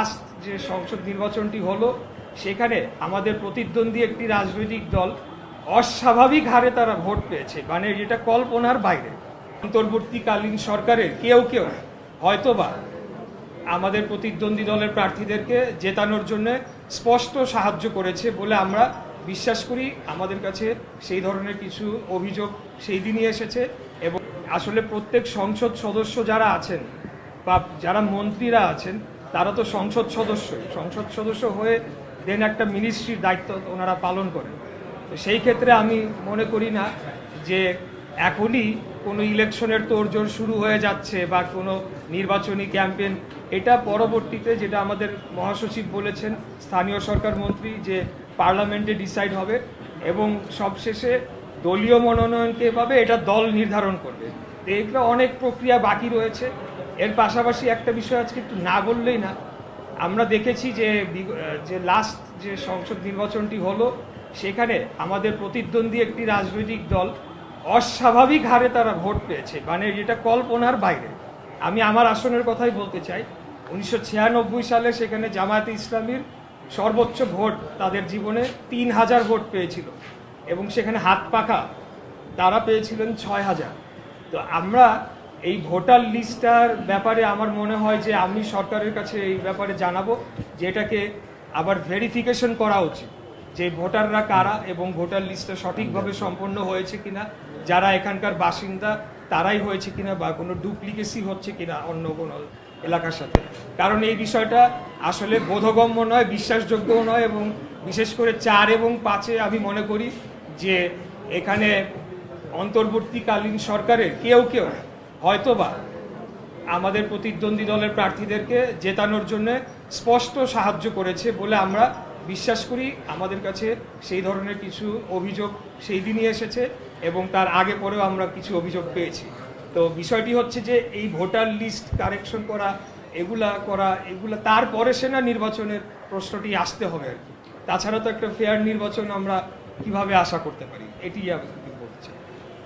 Last যে সংসদ নির্বাচনটি হলো সেখানে আমাদের প্রতিদ্বন্দ্বী একটি রাজনৈতিক দল অস্বাভাবিক হারে তারা ভোট পেয়েছে, মানে যেটা কল্পনার বাইরে। অন্তর্বর্তীকালীন সরকারের কেউ কেউ হয়তোবা আমাদের প্রতিদ্বন্দ্বী দলের প্রার্থীদেরকে জেতানোর জন্য স্পষ্ট সাহায্য করেছে বলে আমরা বিশ্বাস করি। আমাদের কাছে সেই ধরনের কিছু অভিযোগ সেই দিনই এসেছে এবং আসলে প্রত্যেক সংসদ সদস্য যারা আছেন বা যারা মন্ত্রীরা আছেন তারা তো সংসদ সদস্য হয়ে দেন একটা মিনিস্ট্রির দায়িত্ব ওনারা পালন করেন। তো সেই ক্ষেত্রে আমি মনে করি না যে এখনই কোনো ইলেকশনের তোড়জোড় শুরু হয়ে যাচ্ছে বা কোনো নির্বাচনী ক্যাম্পেইন, এটা পরবর্তীতে যেটা আমাদের মহাসচিব বলেছেন স্থানীয় সরকার মন্ত্রী যে পার্লামেন্টে ডিসাইড হবে এবং সবশেষে দলীয় মনোনয়নকে এভাবে এটা দল নির্ধারণ করবে। তো এগুলো অনেক প্রক্রিয়া বাকি রয়েছে। এর পাশাপাশি একটা বিষয় আজকে একটু না বললেই না, আমরা দেখেছি যে লাস্ট যে সংসদ নির্বাচনটি হলো সেখানে আমাদের প্রতিদ্বন্দ্বী একটি রাজনৈতিক দল অস্বাভাবিক হারে তারা ভোট পেয়েছে, মানে যেটা কল্পনার বাইরে। আমি আমার আসনের কথাই বলতে চাই। 1996 সালে সেখানে জামায়াতে ইসলামীর সর্বোচ্চ ভোট তাদের জীবনে 3000 ভোট পেয়েছিল এবং সেখানে হাত পাখা তারা পেয়েছিলেন 6000। তো আমরা এই ভোটার লিস্টটার ব্যাপারে আমার মনে হয় যে আমি সরকারের কাছে এই ব্যাপারে জানাবো যে এটাকে আবার ভেরিফিকেশন করা উচিত যে ভোটাররা কারা এবং ভোটার লিস্টটা সঠিকভাবে সম্পন্ন হয়েছে কিনা, যারা এখানকার বাসিন্দা তারাই হয়েছে কিনা বা কোনো ডুপ্লিকেসি হচ্ছে কিনা অন্য কোনো এলাকার সাথে। কারণ এই বিষয়টা আসলে বোধগম্য নয়, বিশ্বাসযোগ্যও নয় এবং বিশেষ করে 4 এবং 5-এ আমি মনে করি যে এখানে অন্তর্বর্তীকালীন সরকারের কেউ কেউ হয়তোবা আমাদের প্রতিদ্বন্দ্বী দলের প্রার্থীদেরকে জেতানোর জন্য স্পষ্ট সাহায্য করেছে বলে আমরা বিশ্বাস করি। আমাদের কাছে সেই ধরনের কিছু অভিযোগ সেই দিনই এসেছে এবং তার আগে পরেও আমরা কিছু অভিযোগ পেয়েছি। তো বিষয়টি হচ্ছে যে এই ভোটার লিস্ট কারেকশন করা এগুলা তারপরে সেনা নির্বাচনের প্রশ্নটি আসতে হবে আর কি। তাছাড়া তো একটা ফেয়ার নির্বাচন আমরা কিভাবে আশা করতে পারি, এটি